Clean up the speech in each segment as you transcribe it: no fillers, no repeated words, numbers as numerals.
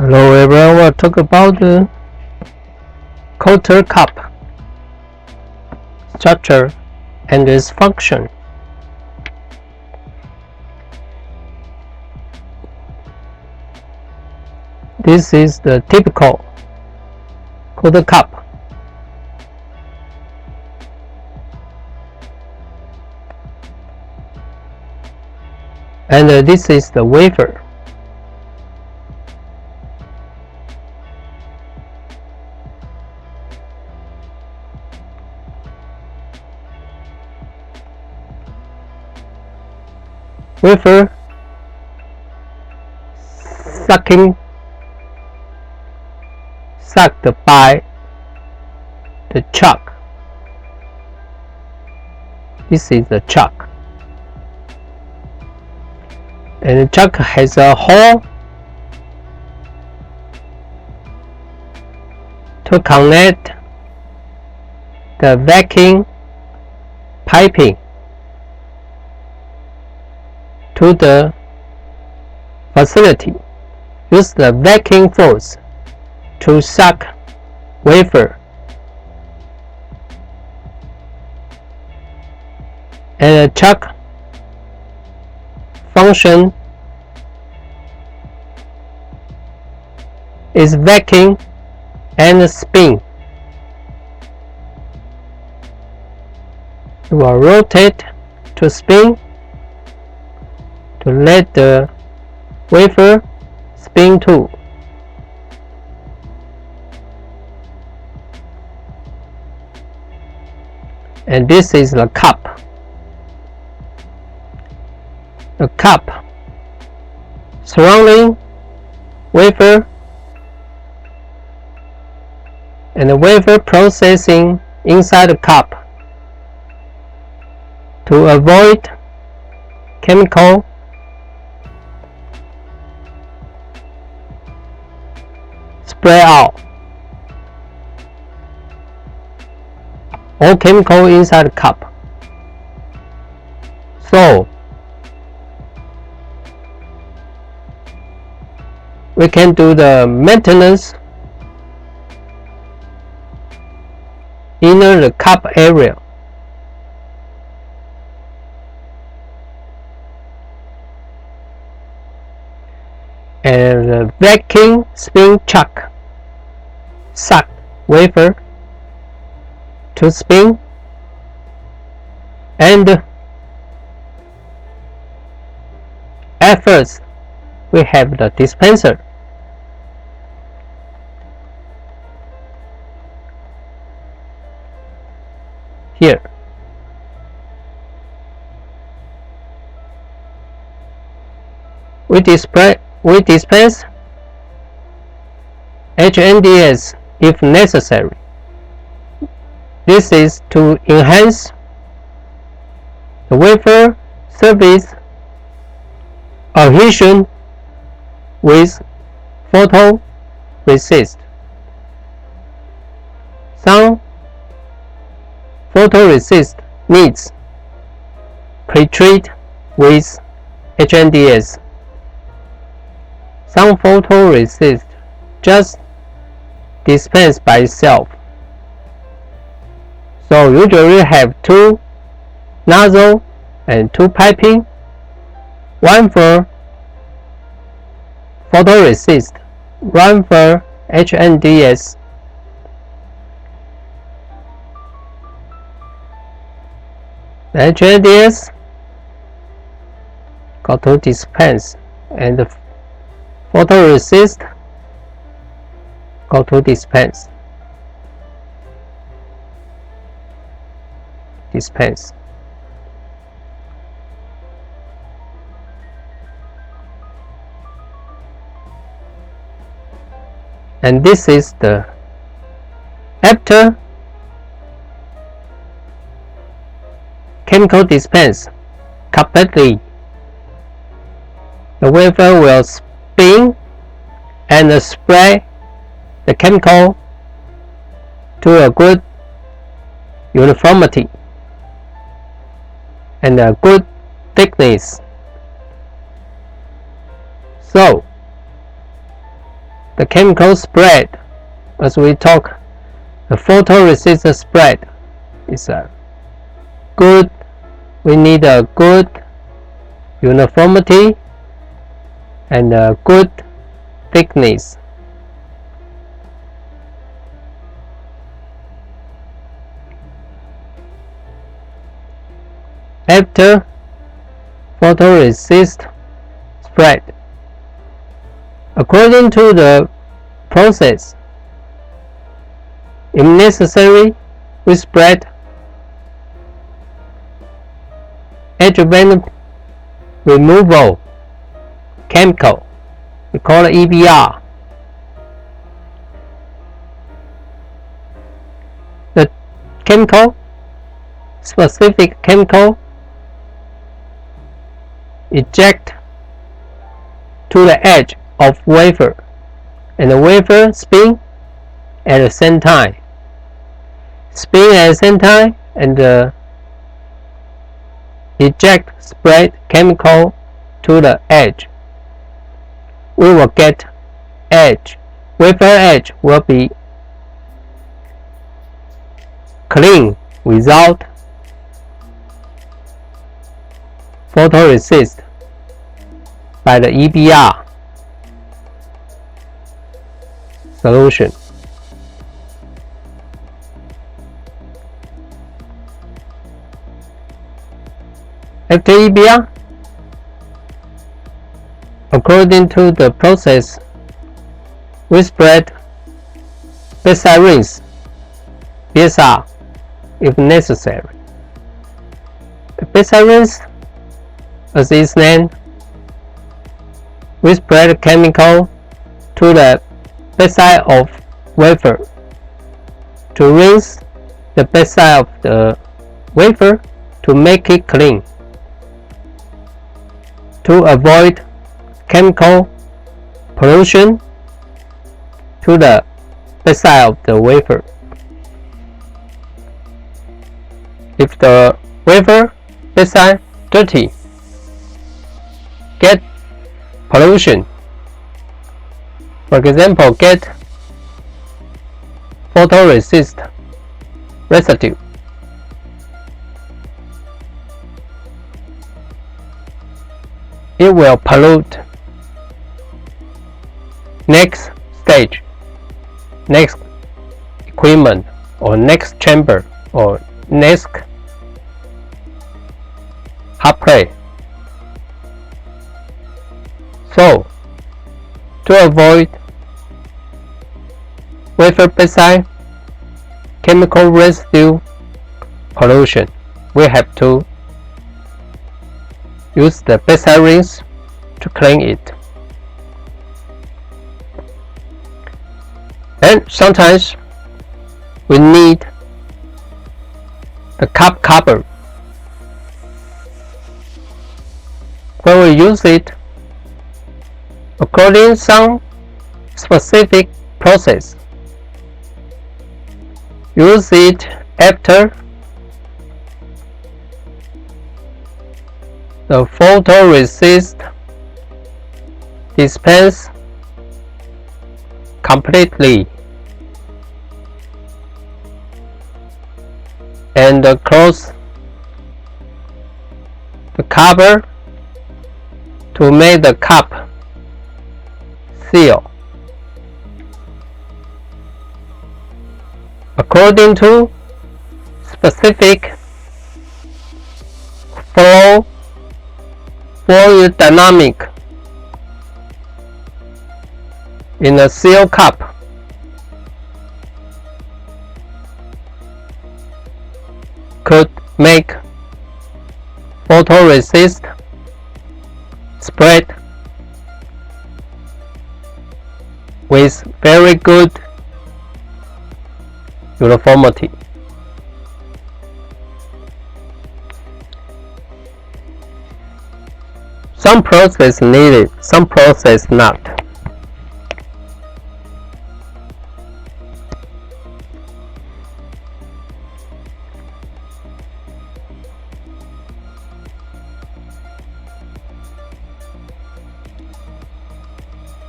Hello everyone, we'll talk about the quarter cup structure and its function. This is the typical quarter cup. And this is the wafer. Wafer sucked by the chuck. This is the chuck. And the chuck has a hole to connect the vacuum piping to the facility. Use the vacuum force to suck wafer, and the chuck function is vacuum and spin. You will rotate to spin to let the wafer spin too. And this is the cup. The cup surrounding wafer, and the wafer processing inside the cup to avoid chemical spray out or chemical inside the cup. So we can do the maintenance in the cup area. And the vacuum spin chuck suck wafer to spin, and at first we have the dispenser. Here we dispense HNDS if necessary. This is to enhance the wafer surface adhesion with photoresist. Some photoresist needs pre-treat with HNDS. Some photoresist just dispense by itself. So usually have two nozzle and two piping, one for photoresist, one for HNDS. The HNDS go to dispense, and the photoresist go to dispense. And this is the after chemical dispense completely. The wafer will spin and spray the chemical to a good uniformity and a good thickness. So the chemical spread, as we talk, the photoresist spread is good. We need a good uniformity and a good thickness. After photoresist spread, according to the process, if necessary, we spread adjuvant removal chemical. We call it EBR. The chemical, specific chemical, eject to the edge of wafer, and the wafer spin at the same time. Spin at the same time, and eject spread chemical to the edge. We will get edge. Wafer edge will be clean without photoresist by the EBR solution. After EBR, according to the process, we spread backside rinse BSR if necessary. The backside rinse, as its name, we spread chemical to the backside of wafer to rinse the backside of the wafer to make it clean, to avoid chemical pollution to the backside of the wafer. If the wafer backside dirty, get pollution, for example, get photoresist residue, it will pollute next stage, next equipment, or next chamber, or next hot plate. So, to avoid wafer backside chemical residue pollution, we have to use the backside rinse to clean it. And sometimes we need the cup cover. When we use it, according to some specific process, use it after the photoresist dispense completely, and close the cover to make the cup seal. According to specific flow fluid dynamic in a seal cup, could make photoresist spread with very good uniformity. Some process needed, some process not.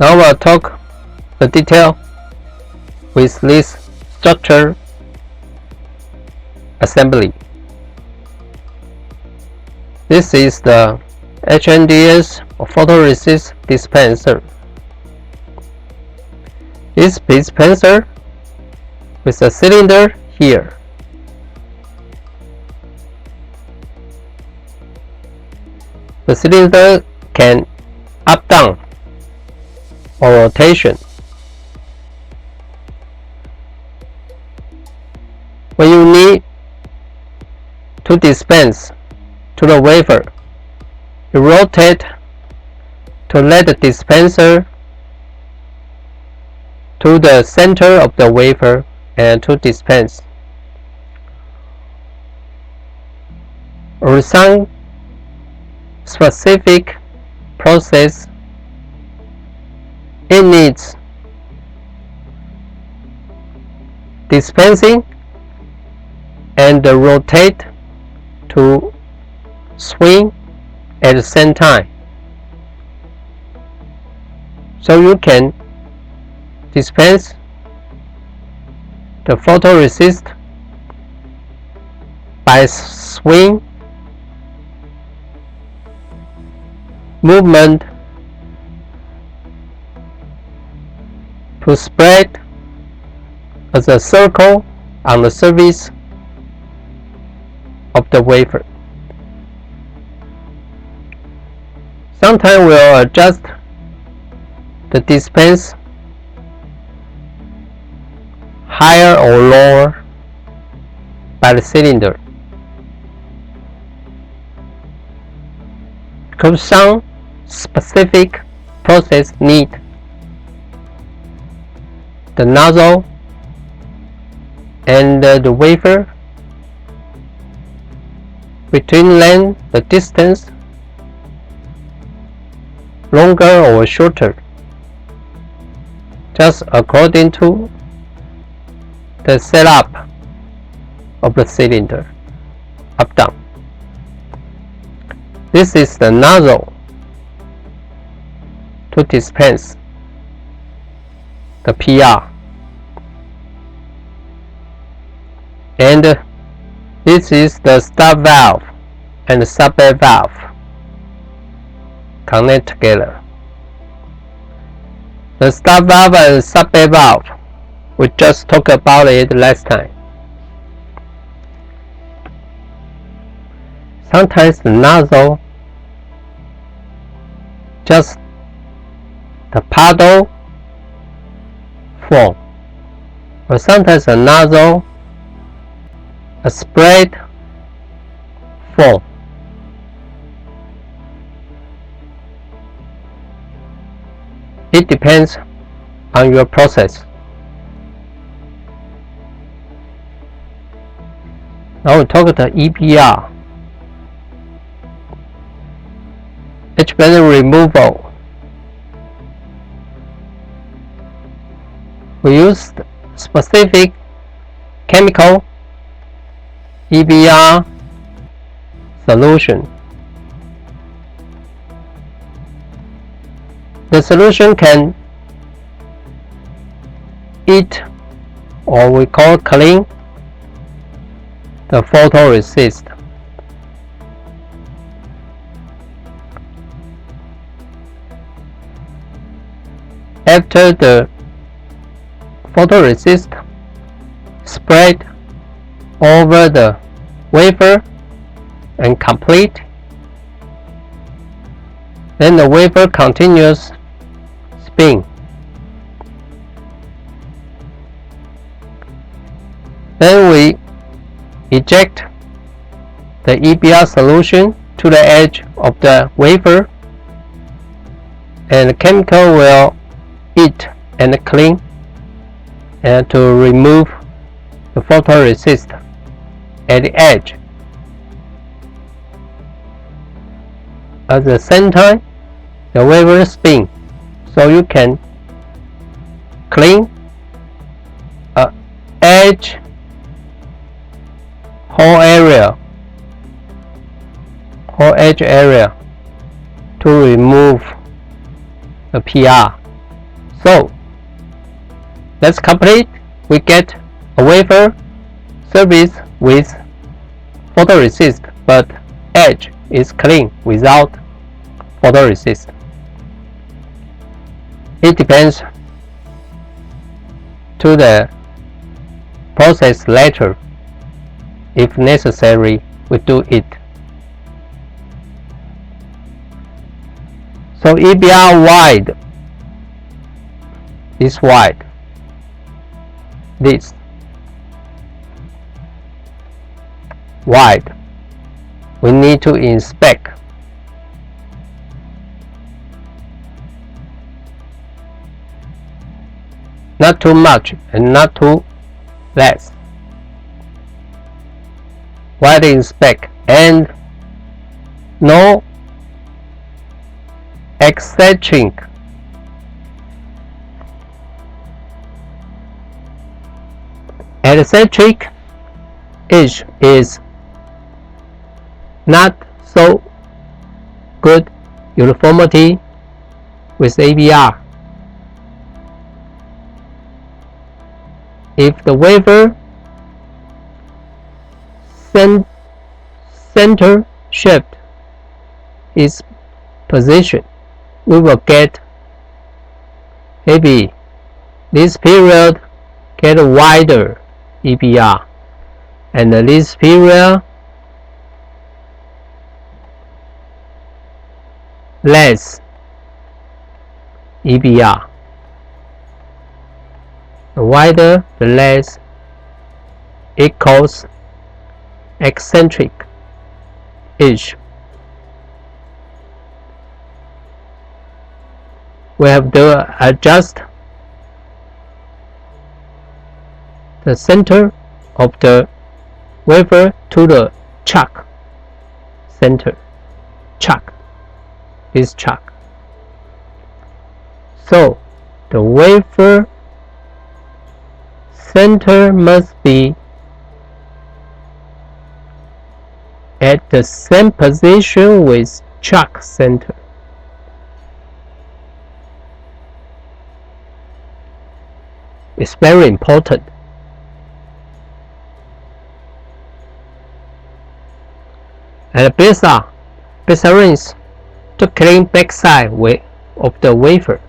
Now we'll talk the detail with this structure assembly. This is the HNDS photoresist dispenser. This dispenser with a cylinder here. The cylinder can up down or rotation. When you need to dispense to the wafer, you rotate to let the dispenser to the center of the wafer and to dispense. Or some specific process, it needs dispensing and rotate to swing at the same time. So you can dispense the photoresist by swing movement to spread as a circle on the surface of the wafer. Sometimes we'll adjust the dispense higher or lower by the cylinder, because some specific process need the nozzle and the wafer between length, the distance longer or shorter, just according to the setup of the cylinder, up down. This is the nozzle to dispense the PR, and this is the stop valve and the sub-bed valve connect together. The stop valve and sub-bed valve, we just talked about it last time. Sometimes the nozzle just the paddle form, or sometimes the nozzle a spread form. It depends on your process. Now we talk about EPR, edge band removal. We use specific chemical EPR solution. The solution can eat, or we call clean, the photoresist. After the photoresist spread over the wafer and complete, then the wafer continues spin. Then we eject the EPR solution to the edge of the wafer, and the chemical will eat and clean and to remove the photoresist at the edge. At the same time, the wafer spin, so you can clean edge whole edge area to remove the PR. So That's complete. We get a wafer surface with photoresist, but edge is clean without photoresist. It depends to the process later. If necessary, we do it. So EBR wide is wide. This wide. We need to inspect. Not too much and not too less. Wide inspect and no eccentric. Eccentric edge is not so good uniformity with ABR. If the wafer center shift is position, we will get maybe this period get wider EBR, and this period less EBR. The wider, the less equals eccentric edge. We have to adjust the center of the wafer to the chuck center. Chuck is chuck. So the wafer center must be at the same position with chuck center. It's very important. And bezel rinse to clean backside of the wafer.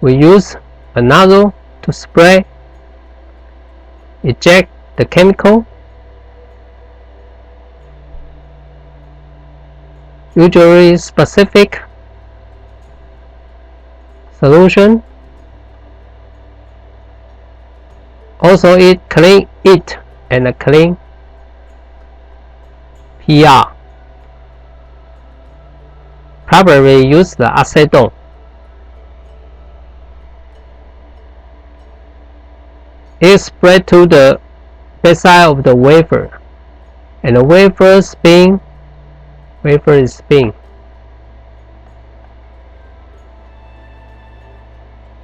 We use a nozzle to spray, eject the chemical. Usually specific solution. Also clean it and clean PR. Probably use the acetone. It spread to the backside of the wafer, and the wafer is spin.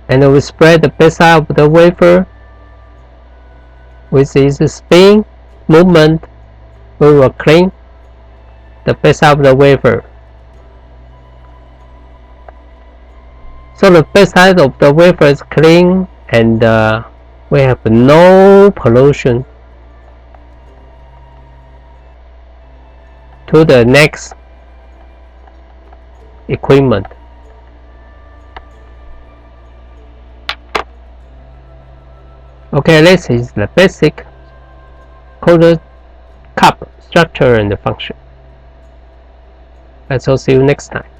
And we spread the backside of the wafer. With this spin movement, we will clean the backside of the wafer. So the backside of the wafer is clean, and we have no pollution. To the next equipment. Okay, this is the basic coated cup structure and function. Let's all see you next time.